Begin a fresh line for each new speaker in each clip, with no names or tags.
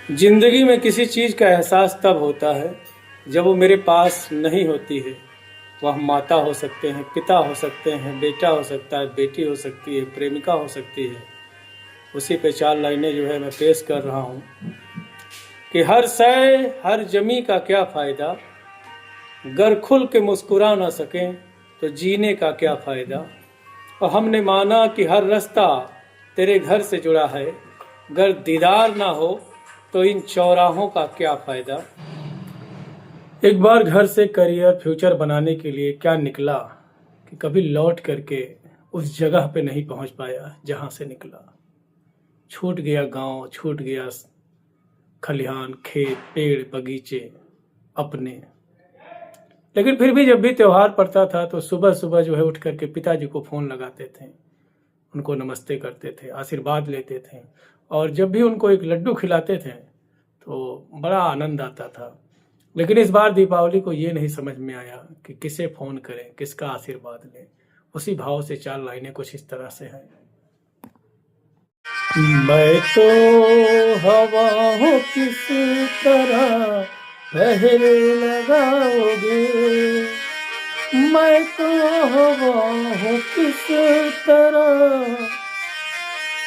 जिंदगी में किसी चीज़ का एहसास तब होता है जब वो मेरे पास नहीं होती है। वह माता हो सकते हैं, पिता हो सकते हैं, बेटा हो सकता है, बेटी हो सकती है, प्रेमिका हो सकती है। उसी पे 4 लाइनें जो है मैं पेश कर रहा हूँ कि हर शय हर जमी का क्या फ़ायदा, गर खुल के मुस्कुरा ना सकें तो जीने का क्या फ़ायदा। और हमने माना कि हर रास्ता तेरे घर से जुड़ा है, गर दीदार ना हो तो इन चौराहों का क्या फ़ायदा। एक बार घर से करियर फ्यूचर बनाने के लिए क्या निकला कि कभी लौट करके उस जगह पे नहीं पहुंच पाया जहां से निकला। छूट गया गांव, छूट गया खलिहान, खेत, पेड़, बगीचे अपने। लेकिन फिर भी जब भी त्योहार पड़ता था तो सुबह सुबह जो है उठ करके पिताजी को फ़ोन लगाते थे, उनको नमस्ते करते थे, आशीर्वाद लेते थे। और जब भी उनको एक लड्डू खिलाते थे तो बड़ा आनंद आता था। लेकिन इस बार दीपावली को ये नहीं समझ में आया कि किसे फ़ोन करें, किसका आशीर्वाद लें। उसी भाव से 4 लाइनें कुछ इस तरह से हैं। मैं तो हवा हूँ किस तरह पहरे लगाओगे, मैं तो हवा हूँ किस तरह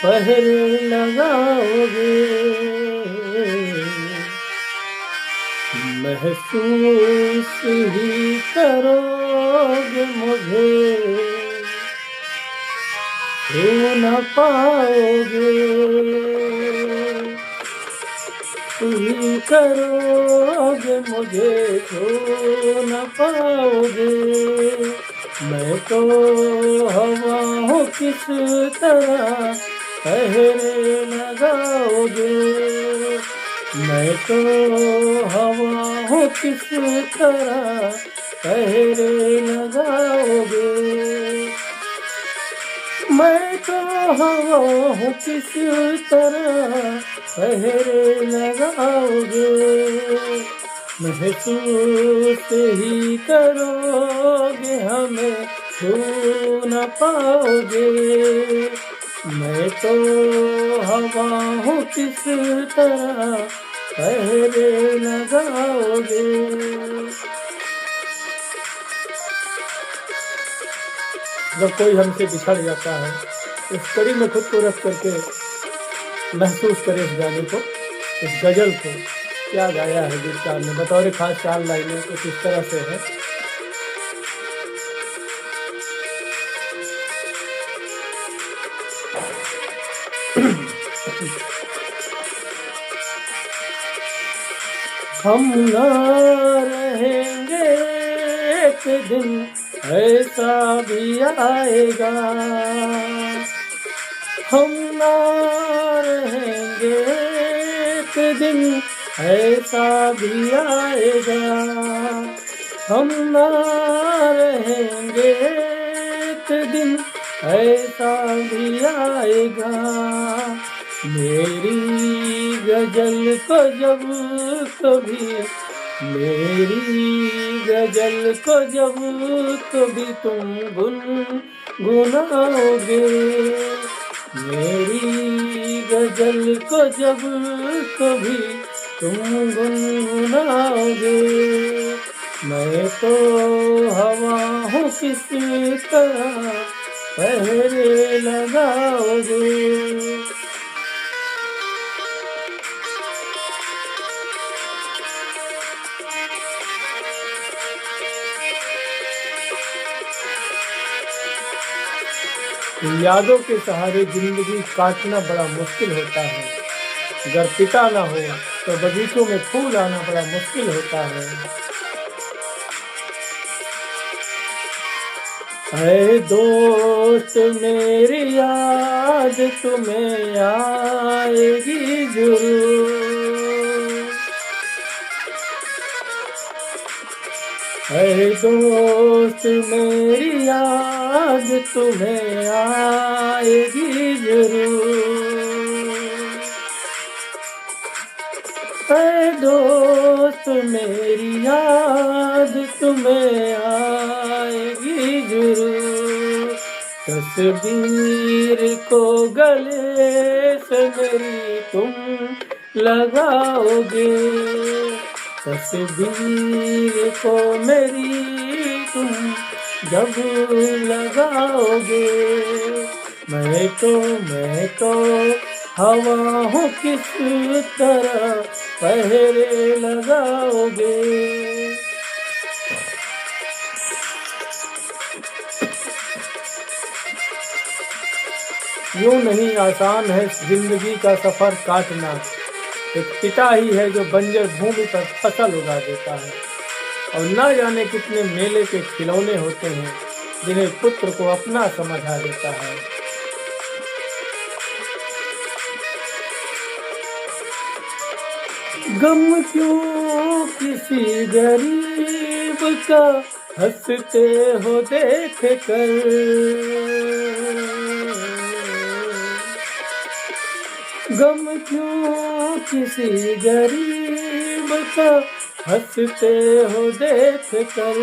पहरे लगाओगे। महसूस ही करोगे मुझे, छू न पाओगे। ही करोगे मुझे, छू न पाओगे। मैं तो हवा हूँ किस तरह पहरे लगाओगे, मैं तो हवा हूँ किस तरह पहरे लगाओगे। मैं तो हवा हूँ किस तरह पहरे लगाओगे। महसूस ही करोगे हमें, छू न पाओगे। मैं तो हवा हूँ किस तरह पहरे लगाओगे। जब कोई हमसे बिछड़ जाता है, इस कड़ी में खुद को रख करके महसूस करें इस गाने को, इस गज़ल को। क्या गाया है गीतकार ने, बतौर खास 4 लाइनें कुछ इस तरह से है। हम ना रहेंगे एक दिन, ऐसा भी आएगा। हम ना रहेंगे एक दिन, ऐसा भी आएगा। हम ना रहेंगे एक दिन, ऐसा भी आएगा। मेरी गजल को जब कभी, मेरी गजल को जब कभी तुम गुनगुनाओगे, मेरी गजल को जब कभी तुम गुनगुनाओगे। मैं तो हवा हूँ किस तरह पहरे लगाओगे। यादों के सहारे जिंदगी काटना बड़ा मुश्किल होता है। अगर पिता ना हो तो बगीचों में फूल आना बड़ा मुश्किल होता है। ऐ दोस्त मेरी याद तुम्हें आएगी जरूर, ऐ दोस्त मेरी याद तुम्हें आएगी जरूर। ऐ दोस्त मेरी याद तुम्हें आएगी जरूर। तस्वीर को गले से मेरी तुम लगाओगे, तस्वीर को मेरी तुम जब लगाओगे। मैं तो हवा हूँ, किस तरह पहरे लगाओगे। यूं नहीं आसान है जिंदगी का सफर काटना। एक पिता ही है जो बंजर भूमि पर फसल उगा देता है, और ना जाने कितने मेले के खिलौने होते हैं जिन्हें पुत्र को अपना समझा देता है। गम क्यों किसी गरीब का हंसते हो देख कर, गम क्यों किसी गरीब का हंसते हो देख कर।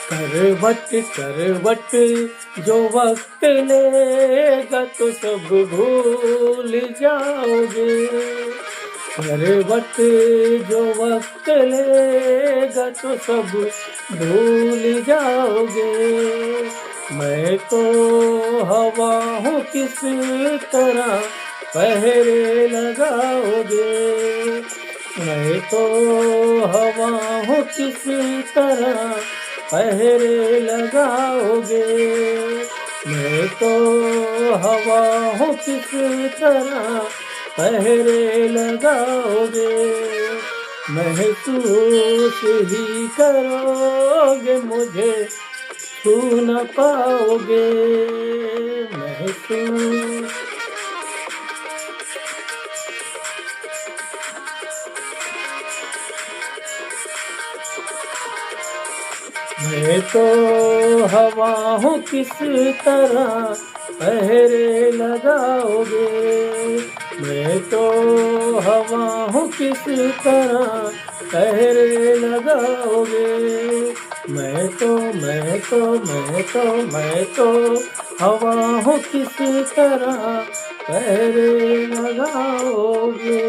करवट जो वक्त लेगा तो सब भूल जाओगे। करवट जो वक्त लेगा तो सब भूल जाओगे। मैं तो हवा हूँ, किस तरह पहरे लगाओगे। मैं तो हवा हूँ, किस तरह पहरे लगाओगे। मैं तो हवा हूँ, किस तरह पहरे लगाओगे। महसूस ही करोगे, मुझे छू न पाओगे। महसूस मैं तो हवा हूँ, किस तरह पहरे लगाओगे। मैं तो हवा हूँ, किस तरह पहरे लगाओगे। मैं तो हवा हूँ, किस तरह पहरे लगाओगे।